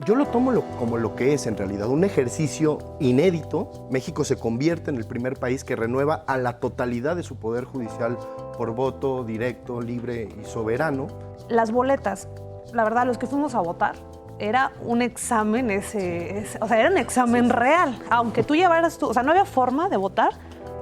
Yo lo tomo como lo que es en realidad, un ejercicio inédito. México se convierte en el primer país que renueva a la totalidad de su poder judicial por voto directo, libre y soberano. Las boletas, la verdad, los que fuimos a votar, era un examen o sea, era un examen real. Aunque tú llevaras o sea, no había forma de votar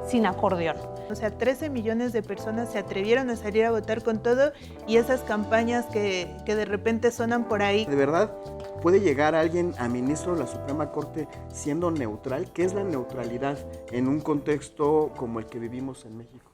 sin acordeón. O sea, 13 millones de personas se atrevieron a salir a votar con todo y esas campañas que de repente sonan por ahí. ¿De verdad puede llegar alguien a ministro de la Suprema Corte siendo neutral? ¿Qué es la neutralidad en un contexto como el que vivimos en México?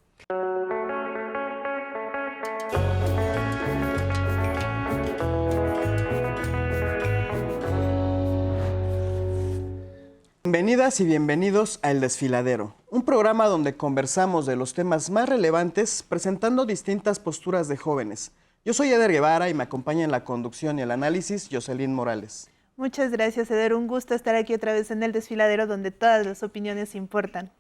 Bienvenidas y bienvenidos a El Desfiladero, un programa donde conversamos de los temas más relevantes presentando distintas posturas de jóvenes. Yo soy Eder Guevara y me acompaña en la conducción y el análisis Jocelyn Morales. Muchas gracias, Eder. Un gusto estar aquí otra vez en El Desfiladero, donde todas las opiniones importan.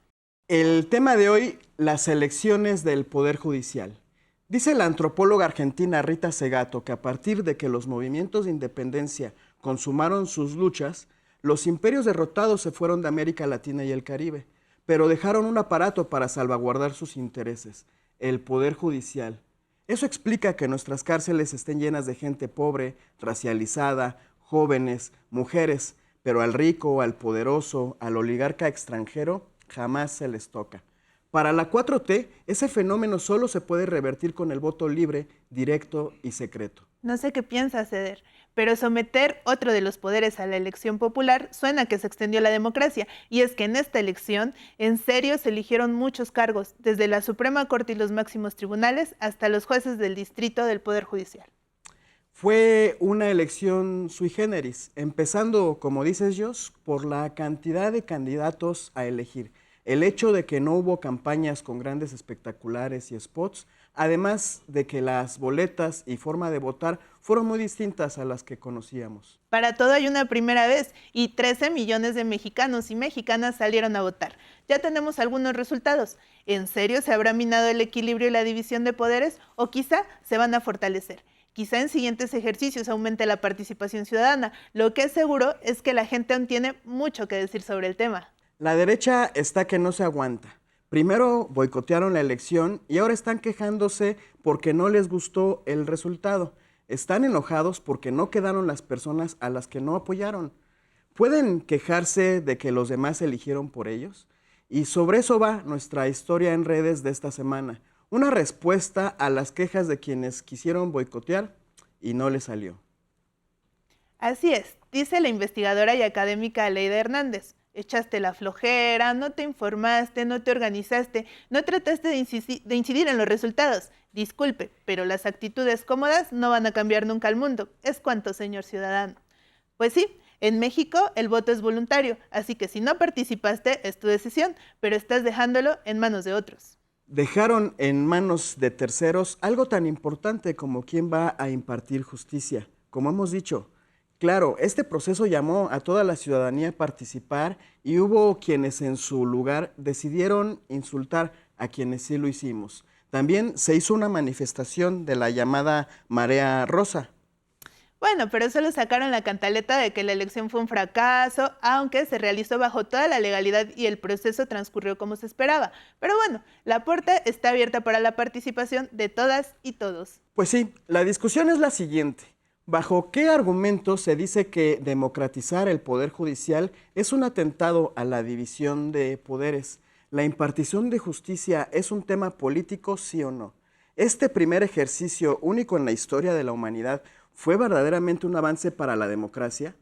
El tema de hoy, las elecciones del Poder Judicial. Dice la antropóloga argentina Rita Segato que a partir de que los movimientos de independencia consumaron sus luchas, los imperios derrotados se fueron de América Latina y el Caribe, pero dejaron un aparato para salvaguardar sus intereses, el Poder Judicial. Eso explica que nuestras cárceles estén llenas de gente pobre, racializada, jóvenes, mujeres, pero al rico, al poderoso, al oligarca extranjero, jamás se les toca. Para la 4T, ese fenómeno solo se puede revertir con el voto libre, directo y secreto. No sé qué piensas, Eder, pero someter otro de los poderes a la elección popular suena que se extendió la democracia. Y es que en esta elección, en serio, se eligieron muchos cargos, desde la Suprema Corte y los máximos tribunales hasta los jueces del distrito del Poder Judicial. Fue una elección sui generis, empezando, como dices, Jos, por la cantidad de candidatos a elegir. El hecho de que no hubo campañas con grandes espectaculares y spots, además de que las boletas y forma de votar fueron muy distintas a las que conocíamos. Para todo hay una primera vez y 13 millones de mexicanos y mexicanas salieron a votar. Ya tenemos algunos resultados. ¿En serio se habrá minado el equilibrio y la división de poderes o quizá se van a fortalecer? Quizá en siguientes ejercicios aumente la participación ciudadana. Lo que es seguro es que la gente aún tiene mucho que decir sobre el tema. La derecha está que no se aguanta. Primero boicotearon la elección y ahora están quejándose porque no les gustó el resultado. Están enojados porque no quedaron las personas a las que no apoyaron. ¿Pueden quejarse de que los demás eligieron por ellos? Y sobre eso va nuestra historia en redes de esta semana. Una respuesta a las quejas de quienes quisieron boicotear y no les salió. Así es, dice la investigadora y académica Aleida Hernández. Echaste la flojera, no te informaste, no te organizaste, no trataste de incidir en los resultados. Disculpe, pero las actitudes cómodas no van a cambiar nunca el mundo. Es cuanto, señor ciudadano. Pues sí, en México el voto es voluntario, así que si no participaste es tu decisión, pero estás dejándolo en manos de otros. Dejaron en manos de terceros algo tan importante como quién va a impartir justicia. Como hemos dicho, claro, este proceso llamó a toda la ciudadanía a participar y hubo quienes en su lugar decidieron insultar a quienes sí lo hicimos. También se hizo una manifestación de la llamada Marea Rosa. Bueno, pero solo sacaron la cantaleta de que la elección fue un fracaso, aunque se realizó bajo toda la legalidad y el proceso transcurrió como se esperaba. Pero bueno, la puerta está abierta para la participación de todas y todos. Pues sí, la discusión es la siguiente. ¿Bajo qué argumento se dice que democratizar el Poder Judicial es un atentado a la división de poderes? ¿La impartición de justicia es un tema político, sí o no? ¿Este primer ejercicio único en la historia de la humanidad fue verdaderamente un avance para la democracia?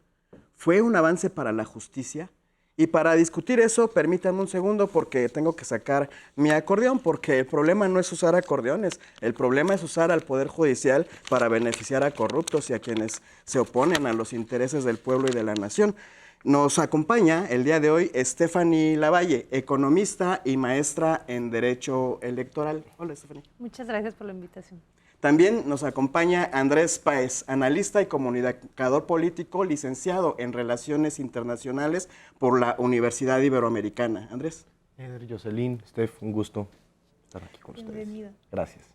¿Fue un avance para la justicia? Y para discutir eso, permítanme un segundo porque tengo que sacar mi acordeón, porque el problema no es usar acordeones, el problema es usar al Poder Judicial para beneficiar a corruptos y a quienes se oponen a los intereses del pueblo y de la nación. Nos acompaña el día de hoy Stephanie Lavalle, economista y maestra en Derecho Electoral. Hola, Stephanie. Muchas gracias por la invitación. También nos acompaña Andrés Páez, analista y comunicador político, licenciado en Relaciones Internacionales por la Universidad Iberoamericana. Andrés. Eder, Jocelyn, Steph, un gusto estar aquí con Bienvenida. ustedes. Gracias.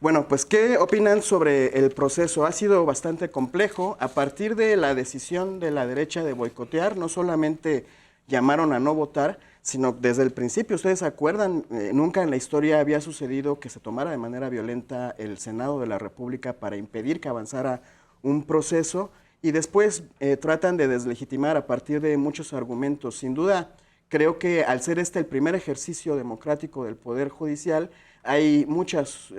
Bueno, pues, ¿qué opinan sobre el proceso? Ha sido bastante complejo. A partir de la decisión de la derecha de boicotear, no solamente llamaron a no votar, sino desde el principio. ¿Ustedes se acuerdan? Nunca en la historia había sucedido que se tomara de manera violenta el Senado de la República para impedir que avanzara un proceso y después tratan de deslegitimar a partir de muchos argumentos. Sin duda, creo que al ser este el primer ejercicio democrático del Poder Judicial, hay muchos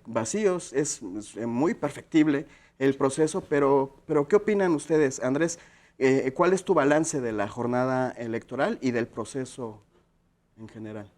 vacíos, es muy perfectible el proceso, pero ¿qué opinan ustedes? Andrés, ¿cuál es tu balance de la jornada electoral y del proceso en general?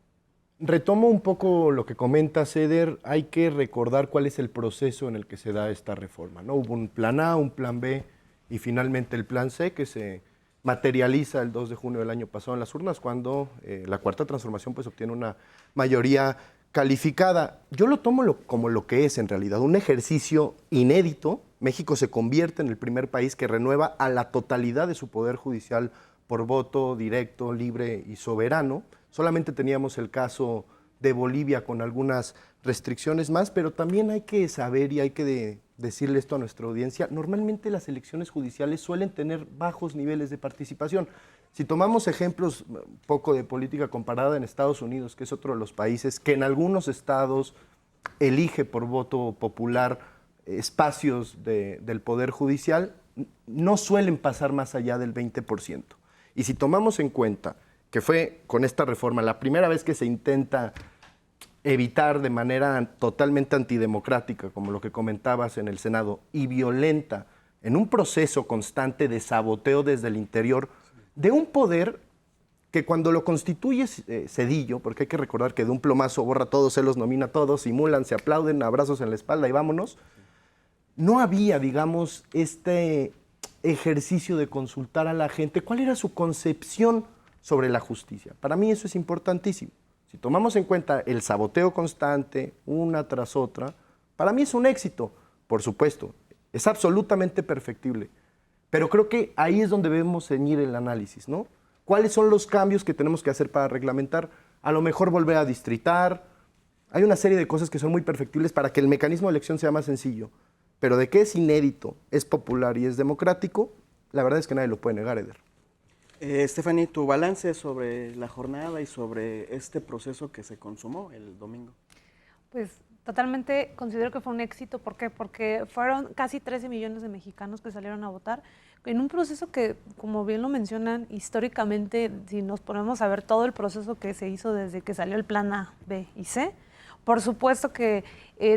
Retomo un poco lo que comenta Ceder, hay que recordar cuál es el proceso en el que se da esta reforma, ¿no? Hubo un plan A, un plan B y finalmente el plan C que se materializa el 2 de junio del año pasado en las urnas cuando la Cuarta Transformación pues obtiene una mayoría calificada. Yo lo tomo como lo que es en realidad, un ejercicio inédito. México se convierte en el primer país que renueva a la totalidad de su poder judicial por voto directo, libre y soberano. Solamente teníamos el caso de Bolivia con algunas restricciones más, pero también hay que saber y hay que decirle esto a nuestra audiencia, normalmente las elecciones judiciales suelen tener bajos niveles de participación. Si tomamos ejemplos un poco de política comparada en Estados Unidos, que es otro de los países que en algunos estados elige por voto popular espacios del Poder Judicial, no suelen pasar más allá del 20%. Y si tomamos en cuenta que fue con esta reforma la primera vez que se intenta evitar de manera totalmente antidemocrática, como lo que comentabas en el Senado, y violenta, en un proceso constante de saboteo desde el interior, de un poder que cuando lo constituye Zedillo, porque hay que recordar que de un plomazo borra a todos, se los nomina a todos, simulan, se aplauden, abrazos en la espalda y vámonos, no había, digamos, este ejercicio de consultar a la gente cuál era su concepción sobre la justicia. Para mí eso es importantísimo. Si tomamos en cuenta el saboteo constante, una tras otra, para mí es un éxito, por supuesto, es absolutamente perfectible. Pero creo que ahí es donde debemos ceñir el análisis, ¿no? ¿Cuáles son los cambios que tenemos que hacer para reglamentar? A lo mejor volver a distritar. Hay una serie de cosas que son muy perfectibles para que el mecanismo de elección sea más sencillo. Pero de que es inédito, es popular y es democrático, la verdad es que nadie lo puede negar, Eder. Stephanie, tu balance sobre la jornada y sobre este proceso que se consumó el domingo. Pues totalmente considero que fue un éxito. ¿Por qué? Porque fueron casi 13 millones de mexicanos que salieron a votar en un proceso que, como bien lo mencionan, históricamente, si nos ponemos a ver todo el proceso que se hizo desde que salió el plan A, B y C, por supuesto que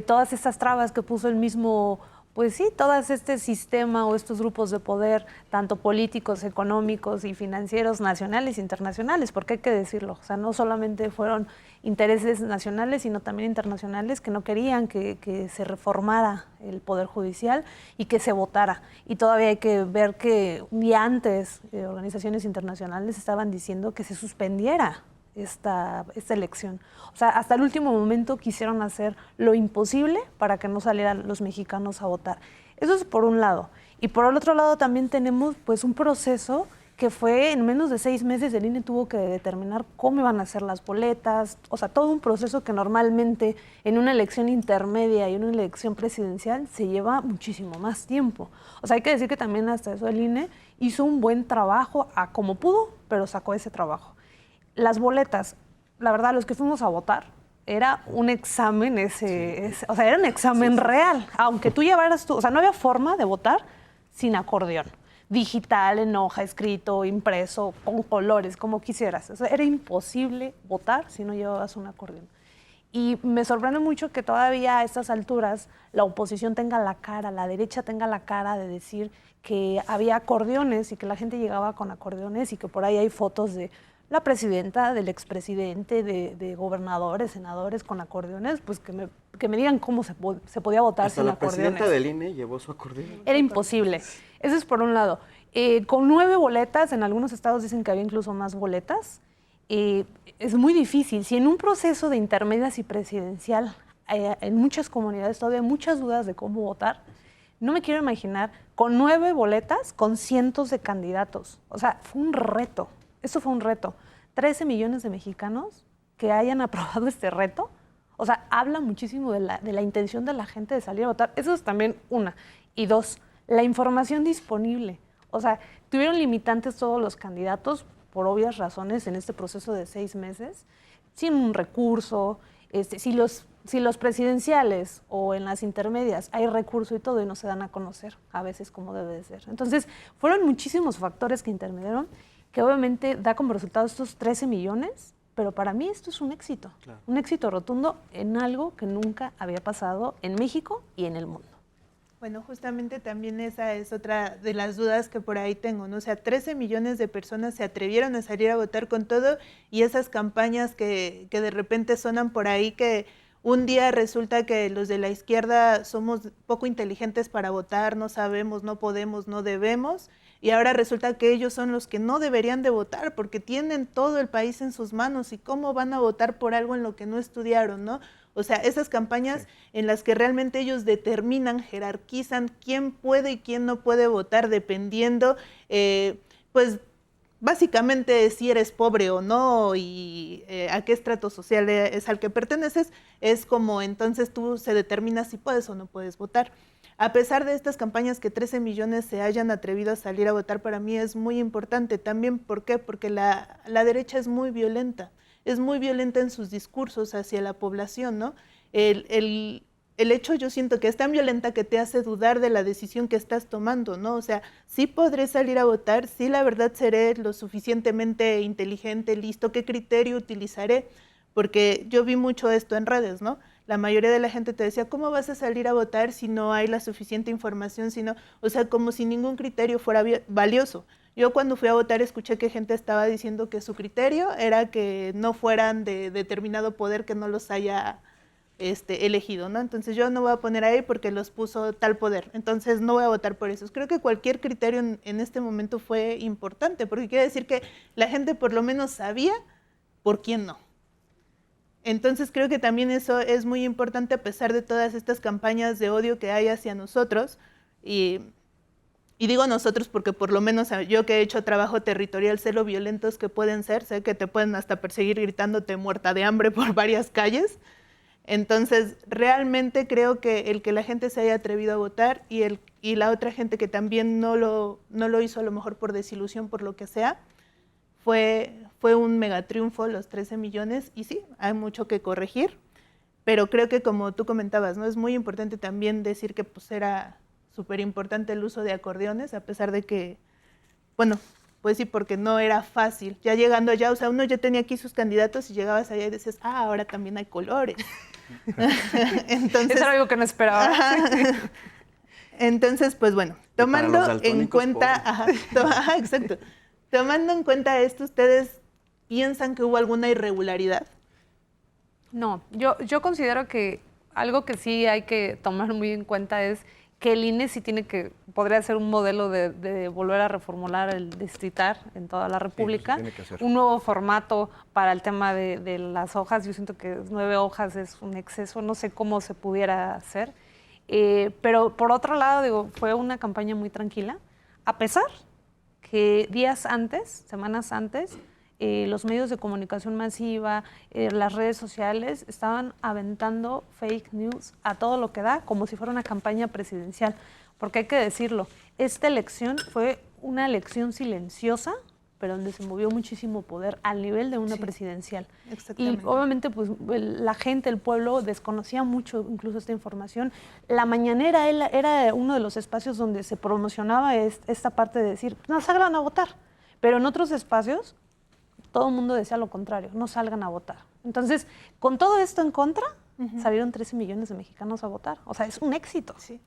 todas estas trabas que puso el mismo, pues sí, todo este sistema o estos grupos de poder, tanto políticos, económicos y financieros nacionales e internacionales, porque hay que decirlo, o sea, no solamente fueron intereses nacionales, sino también internacionales que no querían que se reformara el Poder Judicial y que se votara. Y todavía hay que ver que un día antes organizaciones internacionales estaban diciendo que se suspendiera esta elección. O sea, hasta el último momento quisieron hacer lo imposible para que no salieran los mexicanos a votar. Eso es por un lado. Y por el otro lado también tenemos pues un proceso que fue en menos de 6 meses el INE tuvo que determinar cómo iban a ser las boletas, o sea, todo un proceso que normalmente en una elección intermedia y en una elección presidencial se lleva muchísimo más tiempo. O sea, hay que decir que también hasta eso el INE hizo un buen trabajo a como pudo, pero sacó ese trabajo. Las boletas, la verdad, los que fuimos a votar, era un examen o sea, era un examen real. Aunque tú llevaras o sea, no había forma de votar sin acordeón. Digital, en hoja, escrito, impreso, con colores, como quisieras. O sea, era imposible votar si no llevabas un acordeón. Y me sorprende mucho que todavía a estas alturas la oposición tenga la cara, la derecha tenga la cara de decir que había acordeones y que la gente llegaba con acordeones y que por ahí hay fotos de la presidenta, del expresidente, de gobernadores, senadores con acordeones, pues que me digan cómo se podía votar hasta sin la acordeones. Presidenta del INE llevó su acordeón. Era imposible. Eso es por un lado. Con 9 boletas, en algunos estados dicen que había incluso más boletas, es muy difícil. Si en un proceso de intermedias y presidencial, en muchas comunidades todavía hay muchas dudas de cómo votar, no me quiero imaginar con 9 boletas, con cientos de candidatos. O sea, fue un reto. Eso fue un reto. 13 millones de mexicanos que hayan aprobado este reto. O sea, habla muchísimo de la intención de la gente de salir a votar. Eso es también una. Y dos, la información disponible. O sea, tuvieron limitantes todos los candidatos, por obvias razones, en este proceso de 6 meses, sin un recurso. Si los presidenciales o en las intermedias hay recurso y todo y no se dan a conocer a veces como debe de ser. Entonces, fueron muchísimos factores que intermediaron, que obviamente da como resultado estos 13 millones, pero para mí esto es un éxito, claro. Un éxito rotundo en algo que nunca había pasado en México y en el mundo. Bueno, justamente también esa es otra de las dudas que por ahí tengo, ¿no? O sea, 13 millones de personas se atrevieron a salir a votar con todo y esas campañas que de repente sonan por ahí que un día resulta que los de la izquierda somos poco inteligentes para votar, no sabemos, no podemos, no debemos, y ahora resulta que ellos son los que no deberían de votar porque tienen todo el país en sus manos y cómo van a votar por algo en lo que no estudiaron, ¿no? O sea, esas campañas en las que realmente ellos determinan, jerarquizan quién puede y quién no puede votar dependiendo, pues básicamente si eres pobre o no y a qué estrato social es al que perteneces, es como entonces tú se determina si puedes o no puedes votar. A pesar de estas campañas que 13 millones se hayan atrevido a salir a votar, para mí es muy importante también. ¿Por qué? Porque la derecha es muy violenta en sus discursos hacia la población, ¿no? El hecho, yo siento que es tan violenta que te hace dudar de la decisión que estás tomando, ¿no? O sea, sí podré salir a votar, sí la verdad seré lo suficientemente inteligente, listo, ¿qué criterio utilizaré? Porque yo vi mucho esto en redes, ¿no? La mayoría de la gente te decía, ¿cómo vas a salir a votar si no hay la suficiente información? O sea, como si ningún criterio fuera valioso. Yo cuando fui a votar escuché que gente estaba diciendo que su criterio era que no fueran de determinado poder que no los haya elegido, ¿no? Entonces yo no voy a poner ahí porque los puso tal poder, entonces no voy a votar por eso. Creo que cualquier criterio en este momento fue importante, porque quiere decir que la gente por lo menos sabía por quién no. Entonces creo que también eso es muy importante a pesar de todas estas campañas de odio que hay hacia nosotros. Y digo nosotros porque por lo menos yo que he hecho trabajo territorial sé lo violentos que pueden ser, sé que te pueden hasta perseguir gritándote muerta de hambre por varias calles. Entonces realmente creo que el que la gente se haya atrevido a votar y la otra gente que también no lo hizo a lo mejor por desilusión, por lo que sea, fue un megatriunfo los 13 millones y sí, hay mucho que corregir, pero creo que como tú comentabas, ¿no? Es muy importante también decir que pues era súper importante el uso de acordeones, a pesar de que, bueno, pues sí, porque no era fácil. Ya llegando allá, o sea, uno ya tenía aquí sus candidatos y llegabas allá y decías, ahora también hay colores. Entonces, eso era algo que no esperaba. Entonces, pues bueno, tomando en cuenta, exacto. Tomando en cuenta esto, ¿ustedes piensan que hubo alguna irregularidad? No, yo considero que algo que sí hay que tomar muy en cuenta es que el INE sí podría ser un modelo de volver a reformular el distritar en toda la República, sí, un nuevo formato para el tema de las hojas. Yo siento que 9 hojas es un exceso, no sé cómo se pudiera hacer, pero por otro lado, digo, fue una campaña muy tranquila, a pesar que días antes, semanas antes, los medios de comunicación masiva, las redes sociales estaban aventando fake news a todo lo que da, como si fuera una campaña presidencial. Porque hay que decirlo, esta elección fue una elección silenciosa, pero donde se movió muchísimo poder al nivel de una presidencial. Y obviamente pues la gente, el pueblo, desconocía mucho incluso esta información. La mañanera era uno de los espacios donde se promocionaba esta parte de decir, no salgan a votar. Pero en otros espacios todo el mundo decía lo contrario, no salgan a votar. Entonces, con todo esto en contra, salieron 13 millones de mexicanos a votar. O sea, es un éxito. Sí.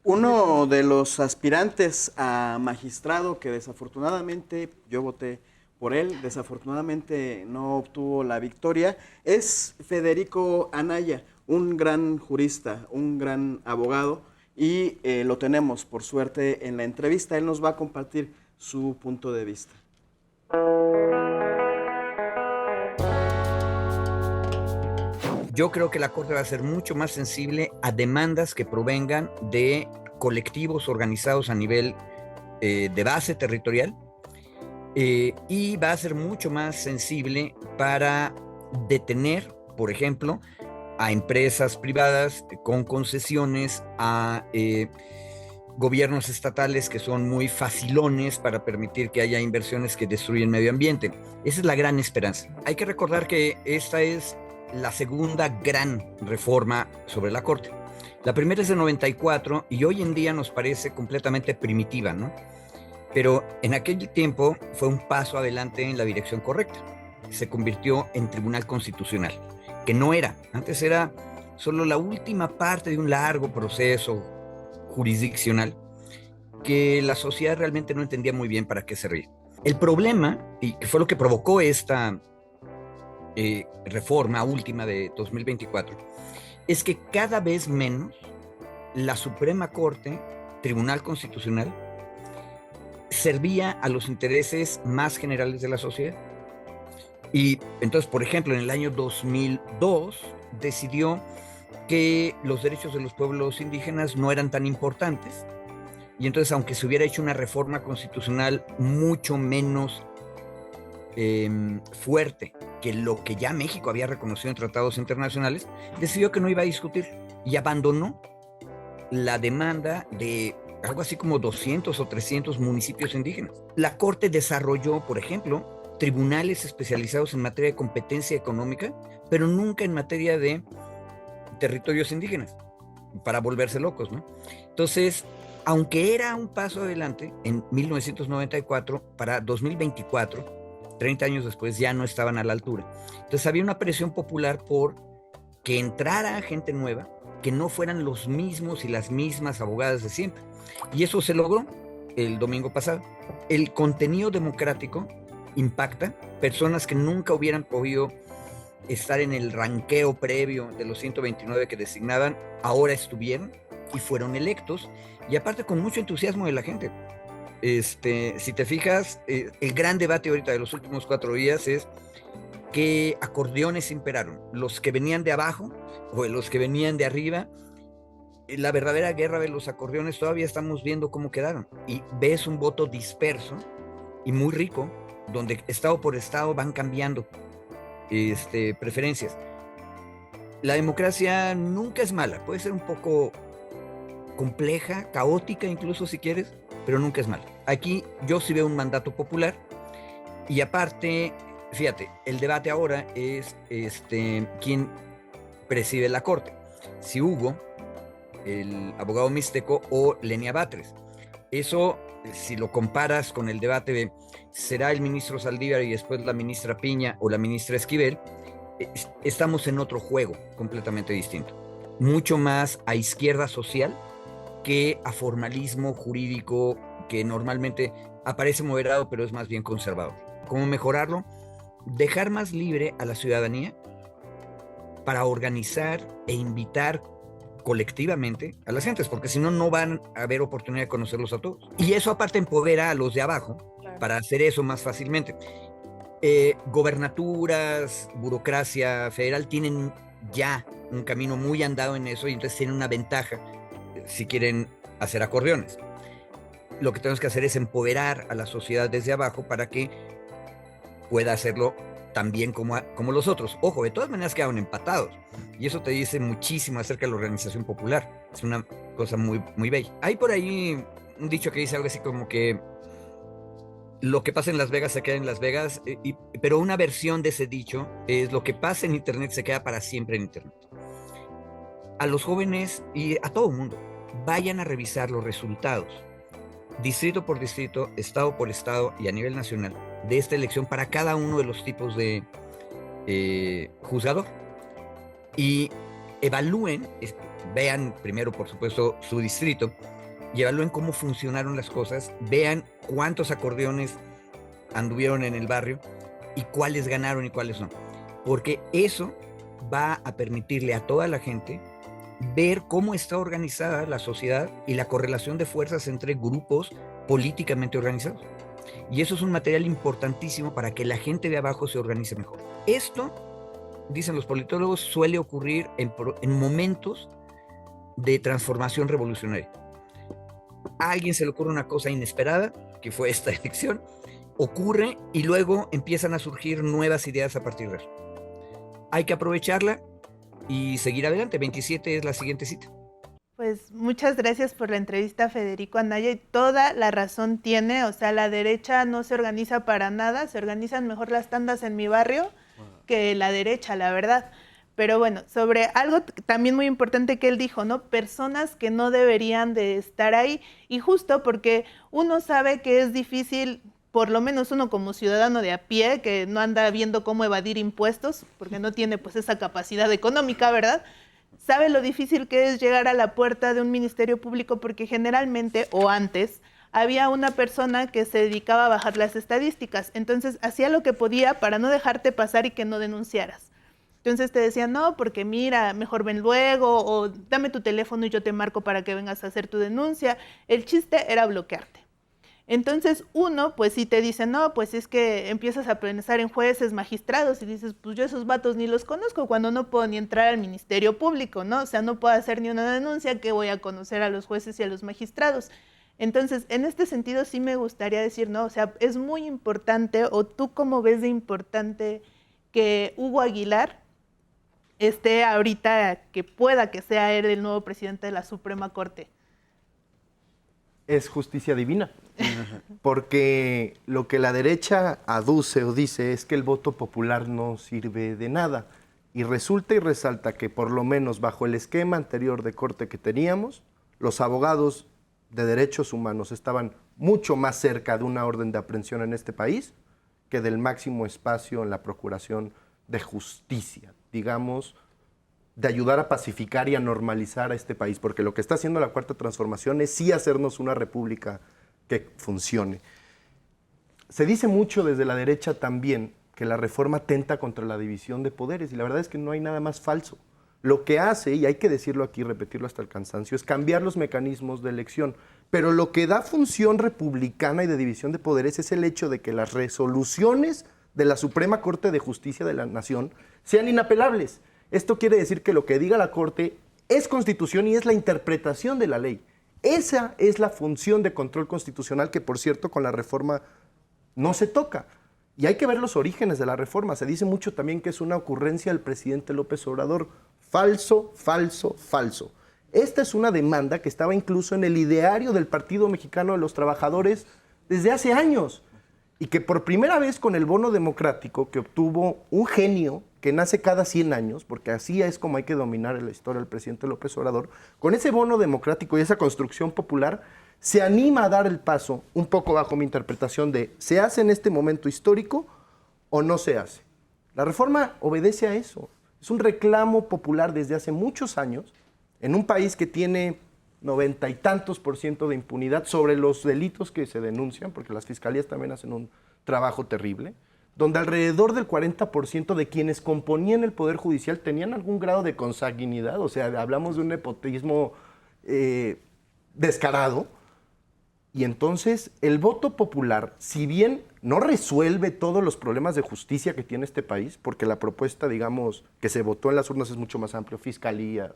Uno de los aspirantes a magistrado que desafortunadamente, yo voté por él, desafortunadamente no obtuvo la victoria, es Federico Anaya, un gran jurista, un gran abogado, y lo tenemos, por suerte, en la entrevista. Él nos va a compartir su punto de vista. Yo creo que la Corte va a ser mucho más sensible a demandas que provengan de colectivos organizados a nivel de base territorial y va a ser mucho más sensible para detener, por ejemplo, a empresas privadas con concesiones, a gobiernos estatales que son muy facilones para permitir que haya inversiones que destruyen medio ambiente. Esa es la gran esperanza. Hay que recordar que esta es la segunda gran reforma sobre la Corte. La primera es de 94 y hoy en día nos parece completamente primitiva, ¿no? Pero en aquel tiempo fue un paso adelante en la dirección correcta. Se convirtió en Tribunal Constitucional, que no era. Antes era solo la última parte de un largo proceso jurisdiccional que la sociedad realmente no entendía muy bien para qué servía. El problema, y que fue lo que provocó esta reforma última de 2024, es que cada vez menos la Suprema Corte, Tribunal Constitucional, servía a los intereses más generales de la sociedad. Y entonces, por ejemplo, en el año 2002 decidió que los derechos de los pueblos indígenas no eran tan importantes. Y entonces, aunque se hubiera hecho una reforma constitucional mucho menos fuerte que lo que ya México había reconocido en tratados internacionales, decidió que no iba a discutir y abandonó la demanda de algo así como 200 o 300 municipios indígenas. La Corte desarrolló, por ejemplo, tribunales especializados en materia de competencia económica, pero nunca en materia de territorios indígenas, para volverse locos, ¿no? Entonces, aunque era un paso adelante en 1994, para 2024, 30 años después, ya no estaban a la altura. Entonces había una presión popular por que entrara gente nueva, que no fueran los mismos y las mismas abogadas de siempre. Y eso se logró el domingo pasado. El contenido democrático impacta. Personas que nunca hubieran podido estar en el ranqueo previo de los 129 que designaban, ahora estuvieron y fueron electos, y aparte con mucho entusiasmo de la gente. Si te fijas, el gran debate ahorita de los últimos 4 días es qué acordeones imperaron, los que venían de abajo o los que venían de arriba. La verdadera guerra de los acordeones todavía estamos viendo cómo quedaron, y ves un voto disperso y muy rico, donde estado por estado van cambiando preferencias. La democracia nunca es mala, puede ser un poco compleja, caótica incluso si quieres, pero nunca es mala. Aquí yo sí veo un mandato popular, y aparte, fíjate, el debate ahora es quién preside la Corte, si Hugo, el abogado mixteco, o Lenia Batres. Eso, si lo comparas con el debate de será el ministro Saldívar y después la ministra Piña o la ministra Esquivel, estamos en otro juego completamente distinto, mucho más a izquierda social que a formalismo jurídico que normalmente aparece moderado pero es más bien conservador. ¿Cómo mejorarlo? Dejar más libre a la ciudadanía para organizar e invitar colectivamente a las gentes, porque si no, no van a haber oportunidad de conocerlos a todos. Y eso aparte empodera a los de abajo, claro, para hacer eso más fácilmente. Gobernaturas, burocracia federal tienen ya un camino muy andado en eso, y entonces tienen una ventaja si quieren hacer acordeones. Lo que tenemos que hacer es empoderar a la sociedad desde abajo para que pueda hacerlo también como los otros. Ojo, de todas maneras quedaron empatados, y eso te dice muchísimo acerca de la organización popular. Es una cosa muy, muy bella. Hay por ahí un dicho que dice algo así como que lo que pasa en Las Vegas se queda en Las Vegas, pero una versión de ese dicho es lo que pasa en Internet se queda para siempre en Internet. A los jóvenes y a todo el mundo, vayan a revisar los resultados, distrito por distrito, estado por estado y a nivel nacional, de esta elección para cada uno de los tipos de juzgador, y evalúen, vean primero por supuesto su distrito y evalúen cómo funcionaron las cosas, vean cuántos acordeones anduvieron en el barrio y cuáles ganaron y cuáles no, porque eso va a permitirle a toda la gente ver cómo está organizada la sociedad y la correlación de fuerzas entre grupos políticamente organizados. Y eso es un material importantísimo para que la gente de abajo se organice mejor. Esto, dicen los politólogos, suele ocurrir en momentos de transformación revolucionaria. A alguien se le ocurre una cosa inesperada, que fue esta elección, ocurre y luego empiezan a surgir nuevas ideas a partir de eso. Hay que aprovecharla y seguir adelante. 27 es la siguiente cita. Pues muchas gracias por la entrevista, Federico Anaya, y toda la razón tiene. O sea, la derecha no se organiza para nada, se organizan mejor las tandas en mi barrio que la derecha, la verdad. Pero bueno, sobre algo también muy importante que él dijo, ¿no? Personas que no deberían de estar ahí, y justo porque uno sabe que es difícil, por lo menos uno como ciudadano de a pie, que no anda viendo cómo evadir impuestos, porque no tiene pues esa capacidad económica, ¿verdad? Sabe lo difícil que es llegar a la puerta de un ministerio público, porque generalmente, o antes, había una persona que se dedicaba a bajar las estadísticas. Entonces, hacía lo que podía para no dejarte pasar y que no denunciaras. Entonces te decían, no, porque mira, mejor ven luego, o dame tu teléfono y yo te marco para que vengas a hacer tu denuncia. El chiste era bloquearte. Entonces uno, pues sí te dice, no, pues es que empiezas a pensar en jueces, magistrados, y dices, pues yo esos vatos ni los conozco, cuando no puedo ni entrar al Ministerio Público, ¿no? O sea, no puedo hacer ni una denuncia, que voy a conocer a los jueces y a los magistrados. Entonces, en este sentido sí me gustaría decir, no, o sea, es muy importante, o tú cómo ves de importante que Hugo Aguilar esté ahorita, que pueda que sea él el nuevo presidente de la Suprema Corte. Es justicia divina, porque lo que la derecha aduce o dice es que el voto popular no sirve de nada, y resulta y resalta que por lo menos bajo el esquema anterior de corte que teníamos, los abogados de derechos humanos estaban mucho más cerca de una orden de aprehensión en este país que del máximo espacio en la procuración de justicia, digamos, de ayudar a pacificar y a normalizar a este país, porque lo que está haciendo la Cuarta Transformación es sí hacernos una república que funcione. Se dice mucho desde la derecha también que la reforma atenta contra la división de poderes, y la verdad es que no hay nada más falso. Lo que hace, y hay que decirlo aquí, repetirlo hasta el cansancio, es cambiar los mecanismos de elección, pero lo que da función republicana y de división de poderes es el hecho de que las resoluciones de la Suprema Corte de Justicia de la Nación sean inapelables. Esto quiere decir que lo que diga la Corte es constitución y es la interpretación de la ley. Esa es la función de control constitucional que, por cierto, con la reforma no se toca. Y hay que ver los orígenes de la reforma. Se dice mucho también que es una ocurrencia del presidente López Obrador. Falso, falso, falso. Esta es una demanda que estaba incluso en el ideario del Partido Mexicano de los Trabajadores desde hace años, y que por primera vez con el bono democrático que obtuvo un genio que nace cada 100 años, porque así es como hay que dominar la historia del presidente López Obrador, con ese bono democrático y esa construcción popular, se anima a dar el paso, un poco bajo mi interpretación de ¿se hace en este momento histórico o no se hace? La reforma obedece a eso. Es un reclamo popular desde hace muchos años, en un país que tiene 90 y tantos % de impunidad sobre los delitos que se denuncian, porque las fiscalías también hacen un trabajo terrible, donde alrededor del 40% de quienes componían el Poder Judicial tenían algún grado de consanguinidad, o sea, hablamos de un nepotismo descarado. Y entonces el voto popular, si bien no resuelve todos los problemas de justicia que tiene este país, porque la propuesta, digamos, que se votó en las urnas es mucho más amplio, fiscalías,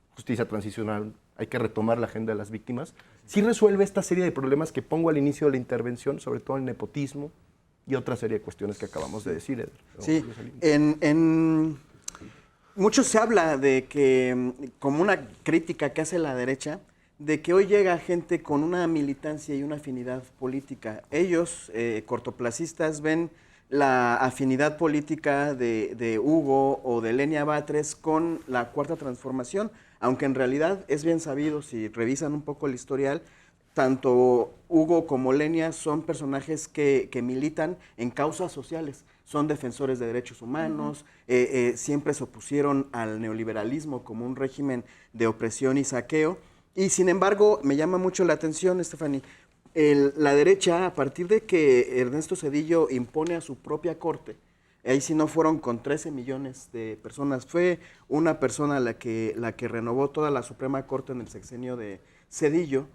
justicia transicional, hay que retomar la agenda de las víctimas, sí resuelve esta serie de problemas que pongo al inicio de la intervención, sobre todo el nepotismo y otra serie de cuestiones que acabamos de decir, Eder. Sí, mucho se habla de que, como una crítica que hace la derecha, de que hoy llega gente con una militancia y una afinidad política. Ellos, cortoplacistas, ven la afinidad política de Hugo o de Lenia Batres con la Cuarta Transformación, aunque en realidad es bien sabido, si revisan un poco el historial, tanto Hugo como Lenia son personajes que militan en causas sociales, son defensores de derechos humanos, siempre se opusieron al neoliberalismo como un régimen de opresión y saqueo. Y sin embargo, me llama mucho la atención, Stephanie, la derecha, a partir de que Ernesto Zedillo impone a su propia corte, ahí sí no fueron con 13 millones de personas, fue una persona la que renovó toda la Suprema Corte en el sexenio de Zedillo.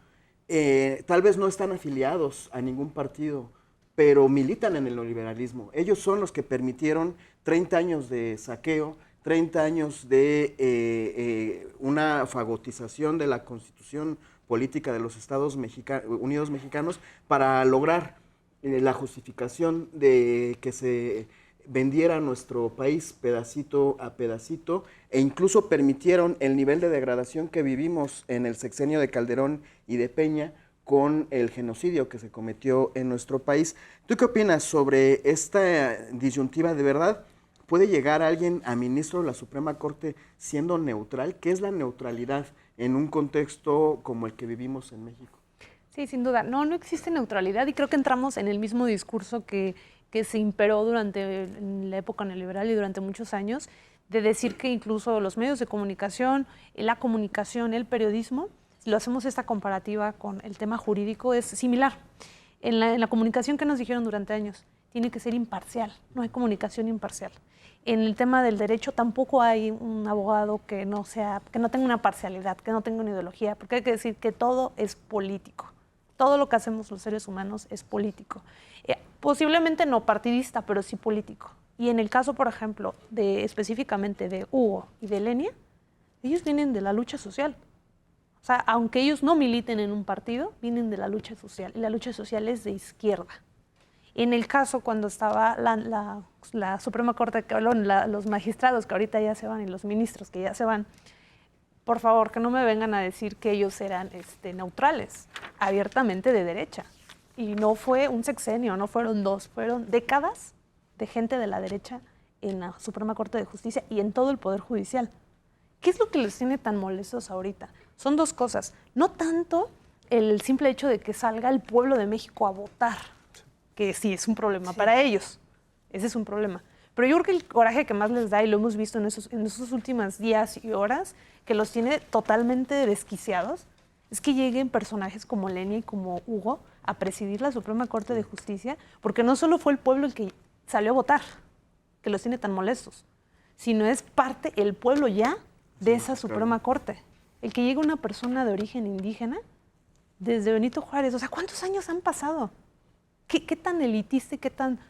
Tal vez no están afiliados a ningún partido, pero militan en el neoliberalismo. Ellos son los que permitieron 30 años de saqueo, 30 años de una fagotización de la Constitución política de los Estados Unidos mexicanos para lograr la justificación de que se vendiera nuestro país pedacito a pedacito e incluso permitieron el nivel de degradación que vivimos en el sexenio de Calderón y de Peña con el genocidio que se cometió en nuestro país. ¿Tú qué opinas sobre esta disyuntiva? ¿De verdad puede llegar alguien a ministro de la Suprema Corte siendo neutral? ¿Qué es la neutralidad en un contexto como el que vivimos en México? Sí, sin duda. No existe neutralidad y creo que entramos en el mismo discurso que se imperó durante la época neoliberal y durante muchos años, de decir que incluso los medios de comunicación, la comunicación, el periodismo, si lo hacemos esta comparativa con el tema jurídico, es similar. En la comunicación que nos dijeron durante años, tiene que ser imparcial, no hay comunicación imparcial. En el tema del derecho tampoco hay un abogado que no tenga una parcialidad, que no tenga una ideología, porque hay que decir que todo es político. Todo lo que hacemos los seres humanos es político. Posiblemente no partidista, pero sí político. Y en el caso, por ejemplo, específicamente de Hugo y de Lenia, ellos vienen de la lucha social. O sea, aunque ellos no militen en un partido, vienen de la lucha social. Y la lucha social es de izquierda. En el caso cuando estaba la Suprema Corte, los magistrados que ahorita ya se van y los ministros que ya se van, por favor, que no me vengan a decir que ellos eran neutrales, abiertamente de derecha. Y no fue un sexenio, no fueron dos, fueron décadas de gente de la derecha en la Suprema Corte de Justicia y en todo el Poder Judicial. ¿Qué es lo que les tiene tan molestos ahorita? Son dos cosas. No tanto el simple hecho de que salga el pueblo de México a votar, que sí es un problema para ellos. Ese es un problema. Pero yo creo que el coraje que más les da, y lo hemos visto en esos últimos días y horas, que los tiene totalmente desquiciados, es que lleguen personajes como Lenia y como Hugo a presidir la Suprema Corte de Justicia, porque no solo fue el pueblo el que salió a votar, que los tiene tan molestos, sino es parte el pueblo ya de esa Suprema Corte. El que llegue una persona de origen indígena, desde Benito Juárez, o sea, ¿cuántos años han pasado? ¿Qué tan elitista y qué tan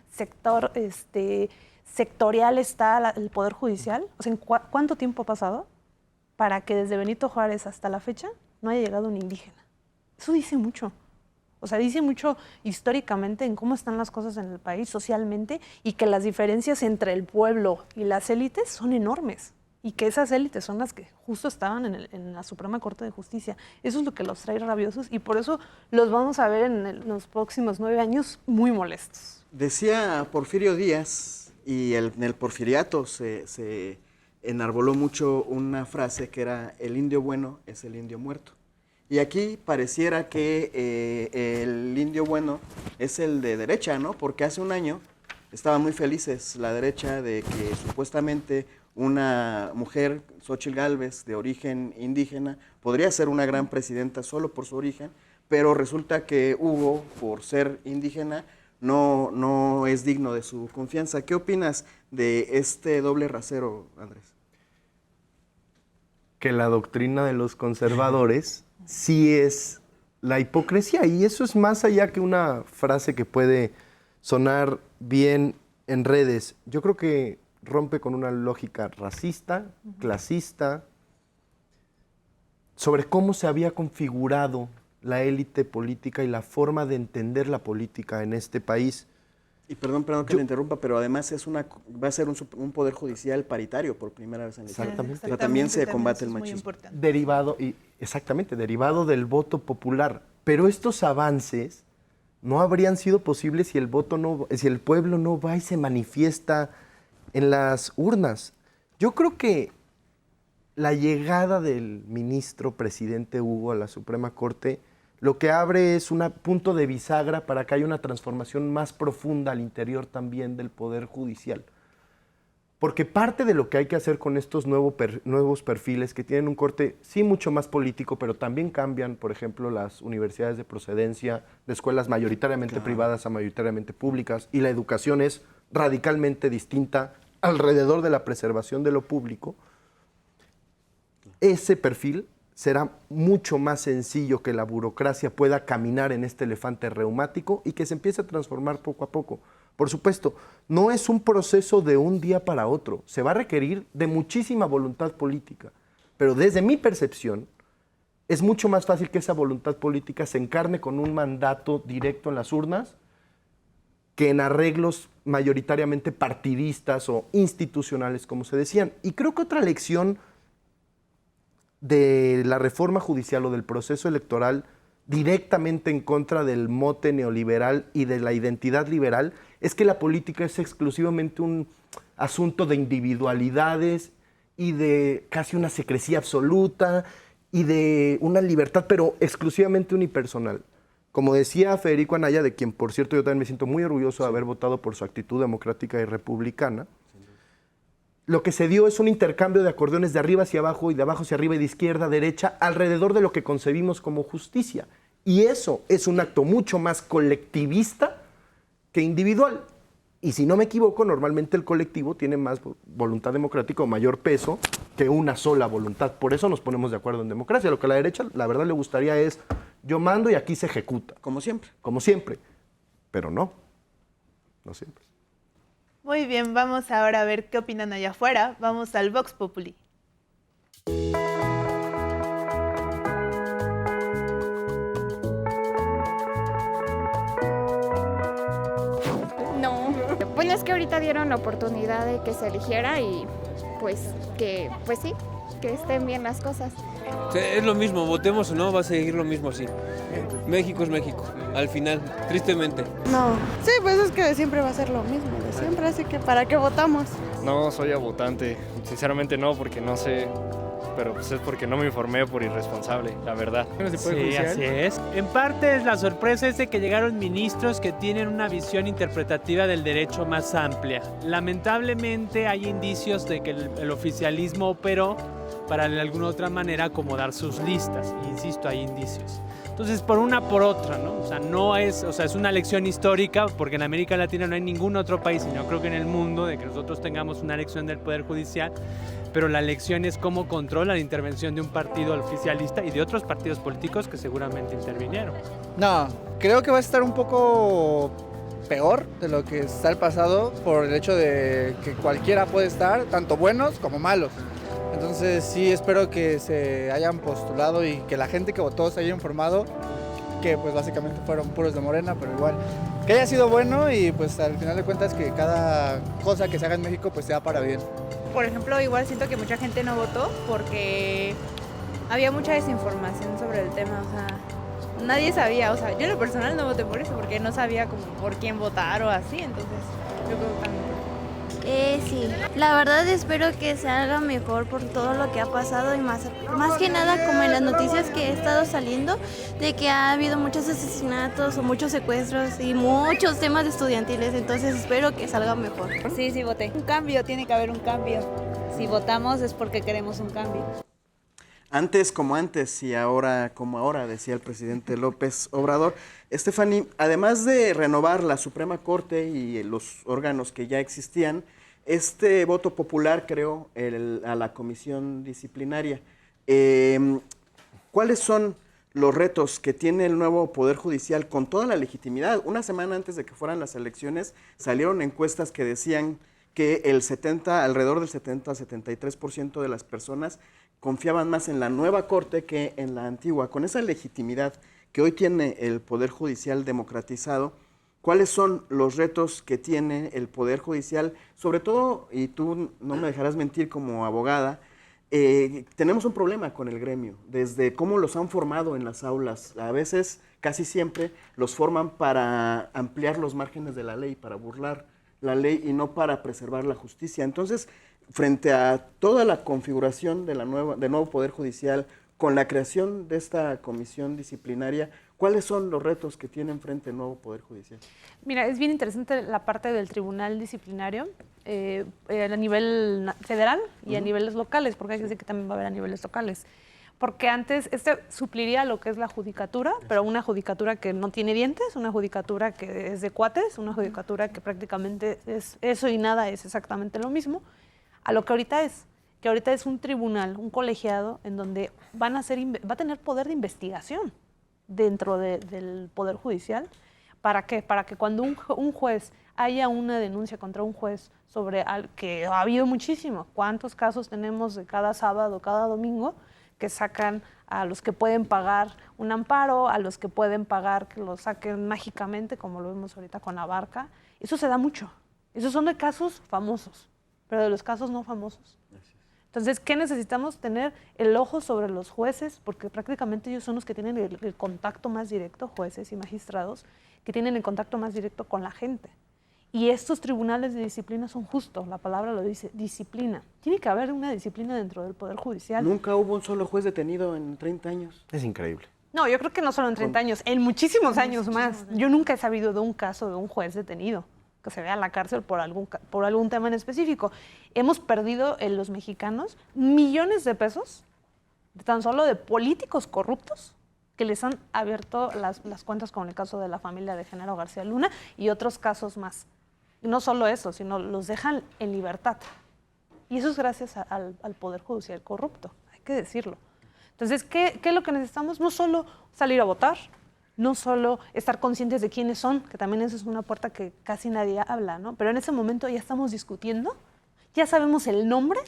sectorial está el Poder Judicial? O sea, ¿cuánto tiempo ha pasado para que desde Benito Juárez hasta la fecha no haya llegado un indígena? Eso dice mucho. O sea, dice mucho históricamente en cómo están las cosas en el país socialmente y que las diferencias entre el pueblo y las élites son enormes. Y que esas élites son las que justo estaban en la Suprema Corte de Justicia. Eso es lo que los trae rabiosos y por eso los vamos a ver en los próximos 9 años muy molestos. Decía Porfirio Díaz, y en el porfiriato se enarboló mucho una frase que era: el indio bueno es el indio muerto. Y aquí pareciera que el indio bueno es el de derecha, ¿no? Porque hace un año estaban muy felices la derecha de que supuestamente una mujer, Xóchitl Gálvez, de origen indígena, podría ser una gran presidenta solo por su origen, pero resulta que Hugo, por ser indígena, no es digno de su confianza. ¿Qué opinas de este doble rasero, Andrés? Que la doctrina de los conservadores sí es la hipocresía, y eso es más allá que una frase que puede sonar bien en redes. Yo creo que rompe con una lógica racista, clasista, sobre cómo se había configurado la élite política y la forma de entender la política en este país. Y perdón que le interrumpa, pero además va a ser un poder judicial paritario por primera vez en la historia. Exactamente. O sea, también se combate el machismo. Derivado del voto popular. Pero estos avances no habrían sido posibles si el pueblo no va y se manifiesta en las urnas. Yo creo que la llegada del ministro presidente Hugo a la Suprema Corte lo que abre es un punto de bisagra para que haya una transformación más profunda al interior también del Poder Judicial. Porque parte de lo que hay que hacer con estos nuevos perfiles que tienen un corte, sí, mucho más político, pero también cambian, por ejemplo, las universidades de procedencia, de escuelas mayoritariamente privadas a mayoritariamente públicas, y la educación es radicalmente distinta alrededor de la preservación de lo público. Ese perfil será mucho más sencillo que la burocracia pueda caminar en este elefante reumático y que se empiece a transformar poco a poco. Por supuesto, no es un proceso de un día para otro, se va a requerir de muchísima voluntad política, pero desde mi percepción es mucho más fácil que esa voluntad política se encarne con un mandato directo en las urnas que en arreglos mayoritariamente partidistas o institucionales, como se decían. Y creo que otra lección de la reforma judicial o del proceso electoral directamente en contra del mote neoliberal y de la identidad liberal es que la política es exclusivamente un asunto de individualidades y de casi una secrecía absoluta y de una libertad, pero exclusivamente unipersonal. Como decía Federico Anaya, de quien, por cierto, yo también me siento muy orgulloso de haber votado por su actitud democrática y republicana, lo que se dio es un intercambio de acordeones de arriba hacia abajo y de abajo hacia arriba y de izquierda a derecha alrededor de lo que concebimos como justicia. Y eso es un acto mucho más colectivista que individual. Y si no me equivoco, normalmente el colectivo tiene más voluntad democrática o mayor peso que una sola voluntad. Por eso nos ponemos de acuerdo en democracia. Lo que a la derecha, la verdad, le gustaría es yo mando y aquí se ejecuta. Como siempre. Como siempre. Pero no. No siempre. Muy bien, vamos ahora a ver qué opinan allá afuera. Vamos al Vox Populi. No. Bueno, es que ahorita dieron la oportunidad de que se eligiera y pues sí, que estén bien las cosas. Sí, es lo mismo, votemos o no, va a seguir lo mismo así. México es México, al final, tristemente. No, sí, pues es que siempre va a ser lo mismo de siempre, así que ¿para qué votamos? No soy votante, sinceramente no, porque no sé, pero pues es porque no me informé por irresponsable, la verdad. Sí, así es. En parte la sorpresa es de que llegaron ministros que tienen una visión interpretativa del derecho más amplia. Lamentablemente hay indicios de que el oficialismo operó para de alguna otra manera acomodar sus listas. Insisto, hay indicios. Entonces, por una por otra, ¿no? O sea, no es, o sea, es una lección histórica, porque en América Latina no hay ningún otro país, y no creo que en el mundo, de que nosotros tengamos una elección del Poder Judicial, pero la lección es cómo controla la intervención de un partido oficialista y de otros partidos políticos que seguramente intervinieron. No, creo que va a estar un poco peor de lo que está el pasado por el hecho de que cualquiera puede estar, tanto buenos como malos. Entonces sí espero que se hayan postulado y que la gente que votó se haya informado, que pues básicamente fueron puros de Morena, pero igual que haya sido bueno y pues al final de cuentas que cada cosa que se haga en México pues sea para bien. Por ejemplo, igual siento que mucha gente no votó porque había mucha desinformación sobre el tema, o sea, nadie sabía, o sea, yo en lo personal no voté por eso porque no sabía como por quién votar o así, entonces yo creo que también. Sí, la verdad espero que se haga mejor por todo lo que ha pasado y más que nada como en las noticias que he estado saliendo de que ha habido muchos asesinatos o muchos secuestros y muchos temas estudiantiles, entonces espero que salga mejor. Sí, sí voté. Un cambio, tiene que haber un cambio. Si votamos es porque queremos un cambio. Antes como antes y ahora como ahora, decía el presidente López Obrador. Stephanie, además de renovar la Suprema Corte y los órganos que ya existían, este voto popular creó a la Comisión Disciplinaria. ¿Cuáles son los retos que tiene el nuevo Poder Judicial con toda la legitimidad? Una semana antes de que fueran las elecciones salieron encuestas que decían que alrededor del 70-73% de las personas confiaban más en la nueva Corte que en la antigua. Con esa legitimidad que hoy tiene el Poder Judicial democratizado, ¿cuáles son los retos que tiene el Poder Judicial? Sobre todo, y tú no me dejarás mentir como abogada, tenemos un problema con el gremio, desde cómo los han formado en las aulas. A veces, casi siempre, los forman para ampliar los márgenes de la ley, para burlar la ley y no para preservar la justicia. Entonces, frente a toda la configuración del nuevo Poder Judicial, con la creación de esta comisión disciplinaria, ¿cuáles son los retos que tiene enfrente el nuevo Poder Judicial? Mira, es bien interesante la parte del tribunal disciplinario a nivel federal y a niveles locales, porque hay que decir que también va a haber a niveles locales. Porque antes supliría lo que es la judicatura, pero una judicatura que no tiene dientes, una judicatura que es de cuates, una judicatura que prácticamente es eso y nada, es exactamente lo mismo, a lo que ahorita es. Que ahorita es un tribunal, un colegiado, en donde va a tener poder de investigación dentro del Poder Judicial. ¿Para qué? Para que cuando un juez haya una denuncia contra un juez sobre que ha habido muchísimo, ¿cuántos casos tenemos de cada sábado, cada domingo, que sacan a los que pueden pagar un amparo, a los que pueden pagar que lo saquen mágicamente, como lo vemos ahorita con la barca. Eso se da mucho. Esos son de casos famosos, pero de los casos no famosos. Entonces, ¿qué necesitamos? Tener el ojo sobre los jueces, porque prácticamente ellos son los que tienen el contacto más directo, jueces y magistrados, que tienen el contacto más directo con la gente. Y estos tribunales de disciplina son justos, la palabra lo dice, disciplina. Tiene que haber una disciplina dentro del Poder Judicial. Nunca hubo un solo juez detenido en 30 años. Es increíble. No, yo creo que no solo en 30 años, en muchísimos años más. Yo nunca he sabido de un caso de un juez detenido que se vea a la cárcel por algún tema en específico. Hemos perdido en los mexicanos millones de pesos, tan solo de políticos corruptos, que les han abierto las cuentas, como en el caso de la familia de Genaro García Luna y otros casos más. Y no solo eso, sino los dejan en libertad. Y eso es gracias al Poder Judicial corrupto, hay que decirlo. Entonces, ¿qué es lo que necesitamos? No solo salir a votar, no solo estar conscientes de quiénes son, que también esa es una puerta que casi nadie habla, ¿no? Pero en ese momento ya estamos discutiendo, ya sabemos el nombre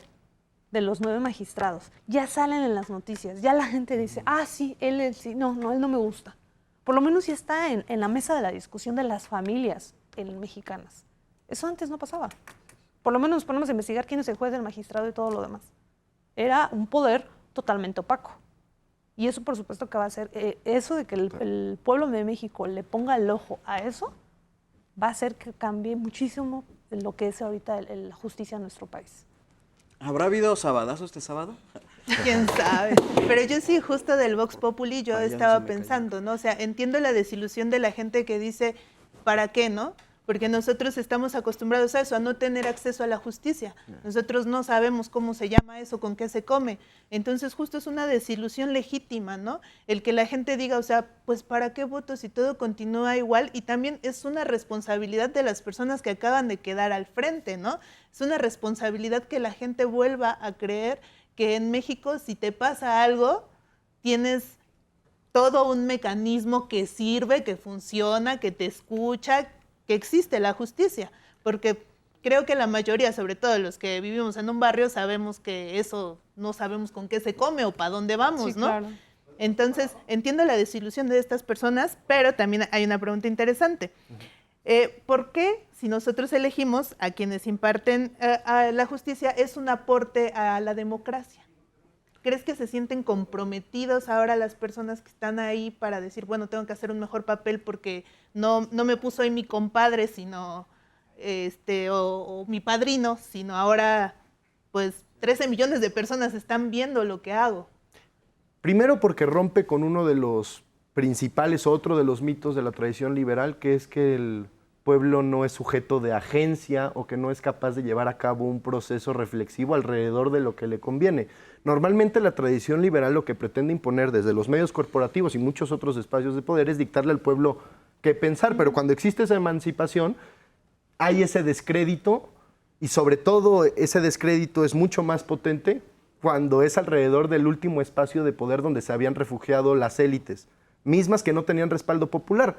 de los 9 magistrados, ya salen en las noticias, ya la gente dice, sí, él sí, no, él no me gusta. Por lo menos ya está en la mesa de la discusión de las familias mexicanas. Eso antes no pasaba. Por lo menos nos ponemos a investigar quién es el juez, el magistrado y todo lo demás. Era un poder totalmente opaco. Y eso, por supuesto, que va a ser, eso de que el pueblo de México le ponga el ojo a eso, va a hacer que cambie muchísimo lo que es ahorita la justicia en nuestro país. ¿Habrá habido sabadazo este sábado? ¿Quién sabe? Pero yo sí, justo del Vox Populi, yo estaba pensando, ¿no? O sea, entiendo la desilusión de la gente que dice, ¿para qué, no? Porque nosotros estamos acostumbrados a eso, a no tener acceso a la justicia. Nosotros no sabemos cómo se llama eso, con qué se come. Entonces, justo es una desilusión legítima, ¿no? El que la gente diga, o sea, pues ¿para qué voto si todo continúa igual? Y también es una responsabilidad de las personas que acaban de quedar al frente, ¿no? Es una responsabilidad que la gente vuelva a creer que en México, si te pasa algo, tienes todo un mecanismo que sirve, que funciona, que te escucha, que existe la justicia, porque creo que la mayoría, sobre todo los que vivimos en un barrio, sabemos que eso no sabemos con qué se come o para dónde vamos, sí, ¿no? Claro. Entonces, entiendo la desilusión de estas personas, pero también hay una pregunta interesante. ¿Por qué, si nosotros elegimos a quienes imparten a la justicia, es un aporte a la democracia? ¿Crees que se sienten comprometidos ahora las personas que están ahí para decir, bueno, tengo que hacer un mejor papel porque no me puso ahí mi compadre, sino o mi padrino, sino ahora pues 13 millones de personas están viendo lo que hago? Primero porque rompe con uno de los principales, otro de los mitos de la tradición liberal, que es que el pueblo no es sujeto de agencia o que no es capaz de llevar a cabo un proceso reflexivo alrededor de lo que le conviene. Normalmente la tradición liberal lo que pretende imponer desde los medios corporativos y muchos otros espacios de poder es dictarle al pueblo qué pensar, pero cuando existe esa emancipación hay ese descrédito y sobre todo ese descrédito es mucho más potente cuando es alrededor del último espacio de poder donde se habían refugiado las élites, mismas que no tenían respaldo popular.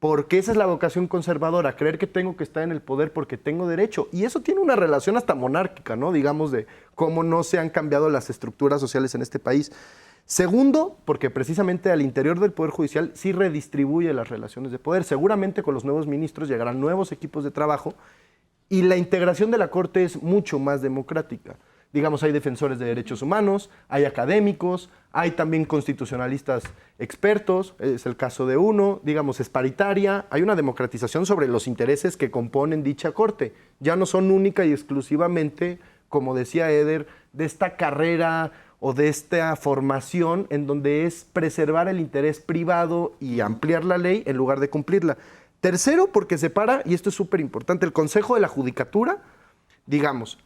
Porque esa es la vocación conservadora, creer que tengo que estar en el poder porque tengo derecho. Y eso tiene una relación hasta monárquica, ¿no? Digamos, de cómo no se han cambiado las estructuras sociales en este país. Segundo, porque precisamente al interior del Poder Judicial sí redistribuye las relaciones de poder. Seguramente con los nuevos ministros llegarán nuevos equipos de trabajo y la integración de la Corte es mucho más democrática. Digamos, hay defensores de derechos humanos, hay académicos, hay también constitucionalistas expertos, es el caso de uno, digamos, es paritaria, hay una democratización sobre los intereses que componen dicha corte. Ya no son única y exclusivamente, como decía Eder, de esta carrera o de esta formación en donde es preservar el interés privado y ampliar la ley en lugar de cumplirla. Tercero, porque separa, y esto es súper importante, el Consejo de la Judicatura, digamos,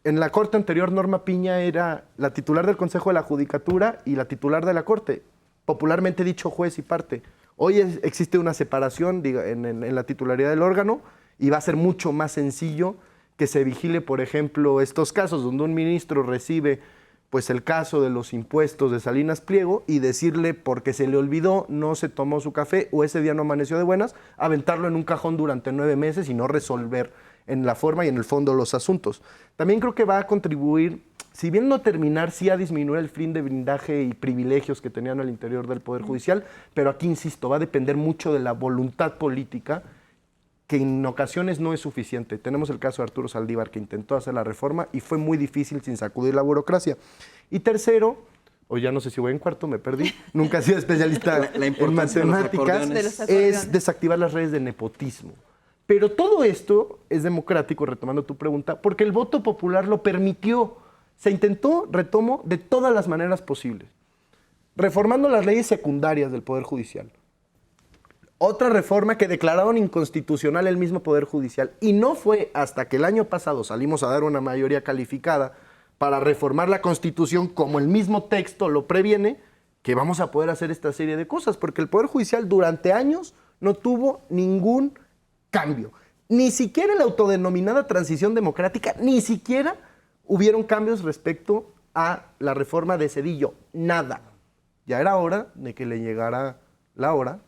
en la corte anterior, Norma Piña era la titular del Consejo de la Judicatura y la titular de la Corte, popularmente dicho juez y parte. Hoy existe una separación en la titularidad del órgano y va a ser mucho más sencillo que se vigile, por ejemplo, estos casos donde un ministro recibe pues, el caso de los impuestos de Salinas Pliego y decirle porque se le olvidó, no se tomó su café o ese día no amaneció de buenas, aventarlo en un cajón durante 9 meses y no resolver en la forma y en el fondo los asuntos. También creo que va a contribuir si bien no terminar, sí a disminuir el fin de blindaje y privilegios que tenían al interior del Poder Judicial, pero aquí, insisto, va a depender mucho de la voluntad política, que en ocasiones no es suficiente. Tenemos el caso de Arturo Saldívar, que intentó hacer la reforma y fue muy difícil sin sacudir la burocracia. Y tercero, o ya no sé si voy en cuarto, me perdí, nunca he sido especialista en matemáticas, es desactivar las redes de nepotismo. Pero todo esto es democrático, retomando tu pregunta, porque el voto popular lo permitió. Se intentó, retomo, de todas las maneras posibles. Reformando las leyes secundarias del Poder Judicial. Otra reforma que declararon inconstitucional el mismo Poder Judicial. Y no fue hasta que el año pasado salimos a dar una mayoría calificada para reformar la Constitución, como el mismo texto lo previene, que vamos a poder hacer esta serie de cosas. Porque el Poder Judicial durante años no tuvo ningún cambio. Ni siquiera en la autodenominada transición democrática, ni siquiera hubieron cambios respecto a la reforma de Zedillo. Nada. Ya era hora de que le llegara la hora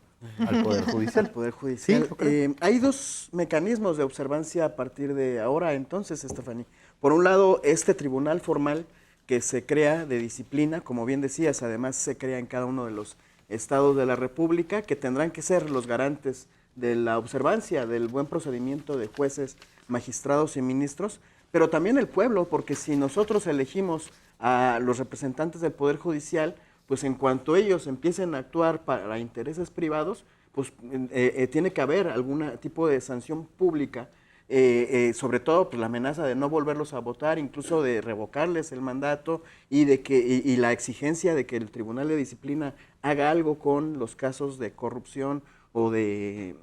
al Poder Judicial. Al Poder Judicial. Sí, hay dos mecanismos de observancia a partir de ahora, entonces, Estefanía. Por un lado, este tribunal formal que se crea de disciplina, como bien decías, además se crea en cada uno de los estados de la República, que tendrán que ser los garantes de la observancia del buen procedimiento de jueces, magistrados y ministros, pero también el pueblo, porque si nosotros elegimos a los representantes del Poder Judicial, pues en cuanto ellos empiecen a actuar para intereses privados, pues tiene que haber algún tipo de sanción pública, sobre todo pues, la amenaza de no volverlos a votar, incluso de revocarles el mandato y la exigencia de que el Tribunal de Disciplina haga algo con los casos de corrupción o de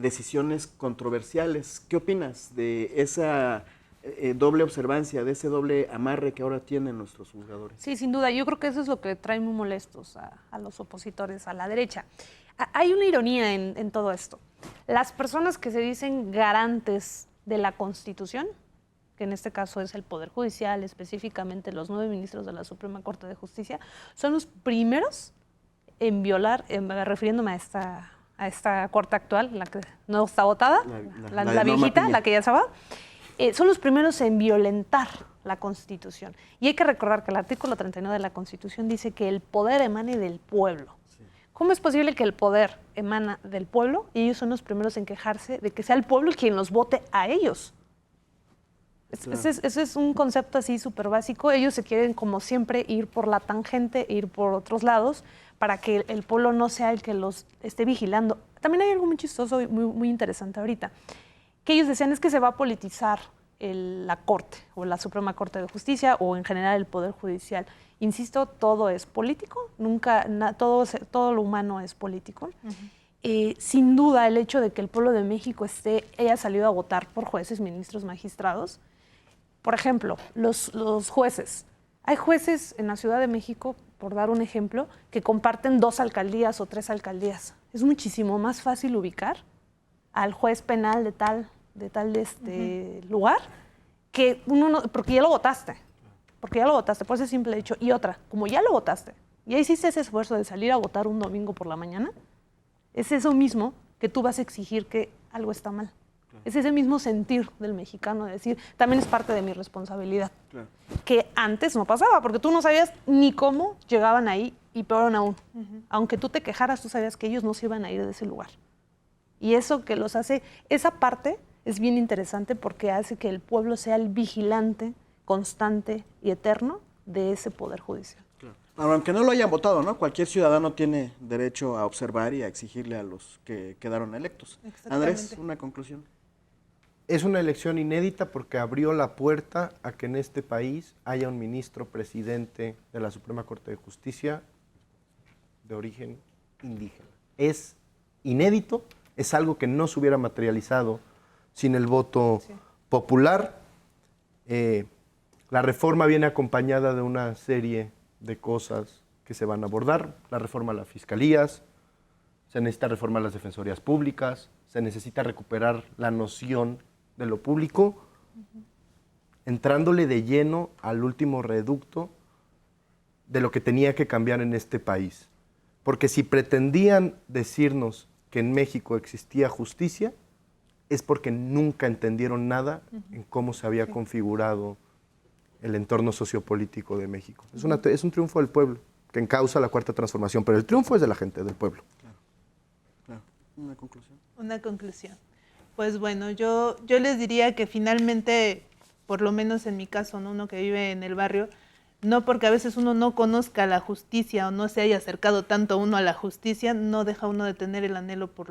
decisiones controversiales. ¿Qué opinas de esa doble observancia, de ese doble amarre que ahora tienen nuestros juzgadores? Sí, sin duda. Yo creo que eso es lo que trae muy molestos a los opositores, a la derecha. Hay una ironía en todo esto. Las personas que se dicen garantes de la Constitución, que en este caso es el Poder Judicial, específicamente los 9 ministros de la Suprema Corte de Justicia, son los primeros en violar, refiriéndome a esta corte actual, la que no está votada, la viejita, la que ya se va, son los primeros en violentar la Constitución. Y hay que recordar que el artículo 39 de la Constitución dice que el poder emane del pueblo. Sí. ¿Cómo es posible que el poder emana del pueblo y ellos son los primeros en quejarse de que sea el pueblo quien los vote a ellos? Claro. Ese es un concepto así súper básico. Ellos se quieren, como siempre, ir por la tangente, ir por otros lados, para que el pueblo no sea el que los esté vigilando. También hay algo muy chistoso y muy interesante ahorita, que ellos decían es que se va a politizar la Corte, o la Suprema Corte de Justicia, o en general el Poder Judicial. Insisto, todo es político, todo lo humano es político. Sin duda, el hecho de que el pueblo de México haya salido a votar por jueces, ministros, magistrados. Por ejemplo, los jueces. Hay jueces en la Ciudad de México, por dar un ejemplo, que comparten 2 alcaldías o 3 alcaldías. Es muchísimo más fácil ubicar al juez penal de tal lugar, que uno no, porque ya lo votaste, por ese simple hecho. Y otra, como ya lo votaste, ya hiciste ese esfuerzo de salir a votar un domingo por la mañana, es eso mismo que tú vas a exigir que algo está mal. Claro. Es ese mismo sentir del mexicano, de decir, también es parte de mi responsabilidad. Claro. Que antes no pasaba, porque tú no sabías ni cómo llegaban ahí, y peor aún, aunque tú te quejaras, tú sabías que ellos no se iban a ir de ese lugar. Y eso que los hace, esa parte es bien interesante porque hace que el pueblo sea el vigilante constante y eterno de ese Poder Judicial. Claro. Aunque no lo hayan votado, ¿no? Cualquier ciudadano tiene derecho a observar y a exigirle a los que quedaron electos. Andrés, una conclusión. Es una elección inédita porque abrió la puerta a que en este país haya un ministro presidente de la Suprema Corte de Justicia de origen indígena. Es inédito, es algo que no se hubiera materializado sin el voto popular. La reforma viene acompañada de una serie de cosas que se van a abordar. La reforma a las fiscalías, se necesita reforma a las defensorías públicas, se necesita recuperar la noción de lo público, entrándole de lleno al último reducto de lo que tenía que cambiar en este país. Porque si pretendían decirnos que en México existía justicia, es porque nunca entendieron nada en cómo se había configurado el entorno sociopolítico de México. Es un triunfo del pueblo que encausa la cuarta transformación, pero el triunfo es de la gente, del pueblo. Claro. Una conclusión. Una conclusión. Pues bueno, yo les diría que finalmente, por lo menos en mi caso, ¿no? Uno que vive en el barrio, no porque a veces uno no conozca la justicia o no se haya acercado tanto uno a la justicia, no deja uno de tener el anhelo por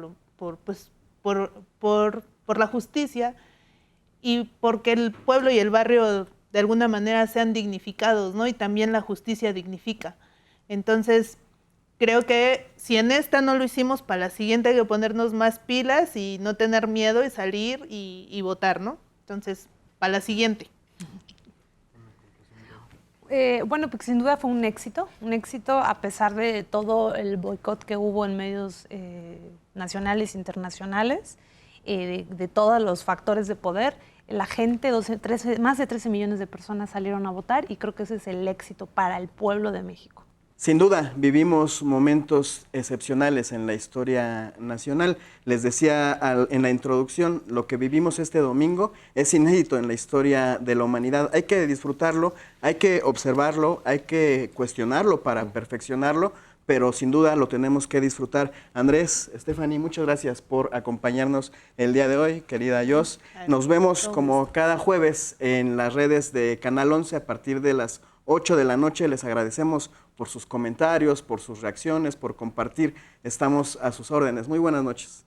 la justicia y porque el pueblo y el barrio de alguna manera sean dignificados, ¿no? Y también la justicia dignifica. Entonces, creo que si en esta no lo hicimos, para la siguiente hay que ponernos más pilas y no tener miedo y salir y votar, ¿no? Entonces, para la siguiente. Bueno, pues sin duda fue un éxito a pesar de todo el boicot que hubo en medios nacionales e internacionales, de todos los factores de poder. La gente, más de 13 millones de personas salieron a votar y creo que ese es el éxito para el pueblo de México. Sin duda, vivimos momentos excepcionales en la historia nacional. Les decía en la introducción, lo que vivimos este domingo es inédito en la historia de la humanidad. Hay que disfrutarlo, hay que observarlo, hay que cuestionarlo para perfeccionarlo, pero sin duda lo tenemos que disfrutar. Andrés, Stephanie, muchas gracias por acompañarnos el día de hoy, querida Jos. Nos vemos como cada jueves en las redes de Canal 11 a partir de las 8 de la noche. Les agradecemos por sus comentarios, por sus reacciones, por compartir. Estamos a sus órdenes. Muy buenas noches.